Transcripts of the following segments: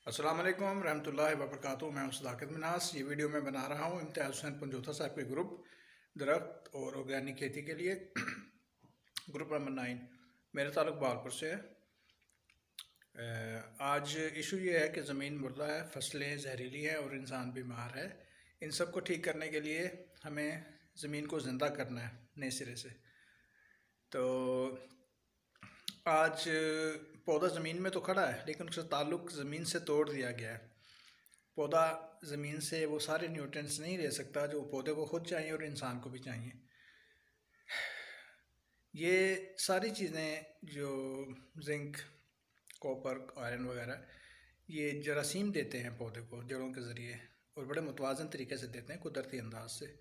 अस्सलाम वालेकुम रहमतुल्लाहि व बरकातुहू। मैं सदाकत मिनास। ये वीडियो मैं बना रहा हूँ इम्तियाज़ हुसैन पंजोथा साहब के ग्रुप दरख्त और ऑर्गेनिक खेती के लिए। ग्रुप नंबर 9 मेरा ताल्लुक बालपुर से है। आज इशू ये है कि ज़मीन मुर्दा है, फसलें जहरीली हैं और इंसान बीमार है। इन सब को ठीक करने के लिए हमें ज़मीन को ज़िंदा करना है नए सिरे से। तो आज पौधा ज़मीन में तो खड़ा है लेकिन उसका ताल्लुक़ ज़मीन से तोड़ दिया गया है। पौधा ज़मीन से वो सारे न्यूट्रिएंट्स नहीं ले सकता जो पौधे को खुद चाहिए और इंसान को भी चाहिए। ये सारी चीज़ें जो जिंक, कॉपर, आयरन वगैरह ये जरासीम देते हैं पौधे को जड़ों के ज़रिए और बड़े मुतवाज़न तरीके से देते हैं, कुदरती अंदाज से।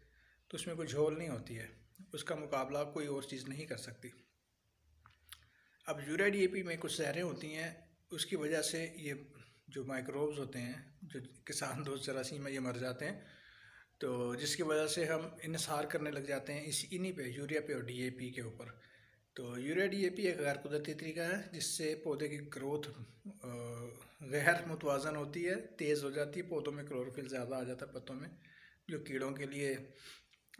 तो उसमें कोई झोल नहीं होती है, उसका मुकाबला कोई और चीज़ नहीं कर सकती। अब यूरिया DAP में कुछ जहरें होती हैं, उसकी वजह से ये जो माइक्रोब्स होते हैं, जो किसान दोस्त जरासीम में, ये मर जाते हैं। तो जिसकी वजह से हम इन्हिसार करने लग जाते हैं इन्हीं पे, यूरिया पे और DAP के ऊपर। तो यूरिया DAP एक गैर कुदरती तरीका है जिससे पौधे की ग्रोथ गैर मुतवाज़न होती है, तेज़ हो जाती है, पौधों में क्लोरोफिल ज़्यादा आ जाता है पत्तों में, जो कीड़ों के लिए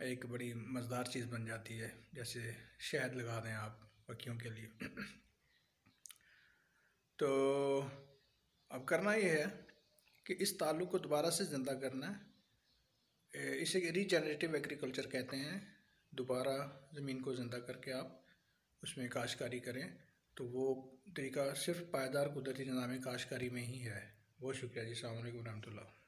एक बड़ी मज़ेदार चीज़ बन जाती है। जैसे शहद लगा दें आप पक्षियों के लिए। तो अब करना ये है कि इस ताल्लुक़ को दोबारा से ज़िंदा करना है। इसे रीजनरेटिव एग्रीकल्चर कहते हैं। दोबारा ज़मीन को ज़िंदा करके आप उसमें काश्तकारी करें, तो वो तरीका सिर्फ पायदार कुदरती निज़ाम काश्तकारी में ही है। बहुत शुक्रिया जी। अस्सलाम वालेकुम रहमतुल्लाह।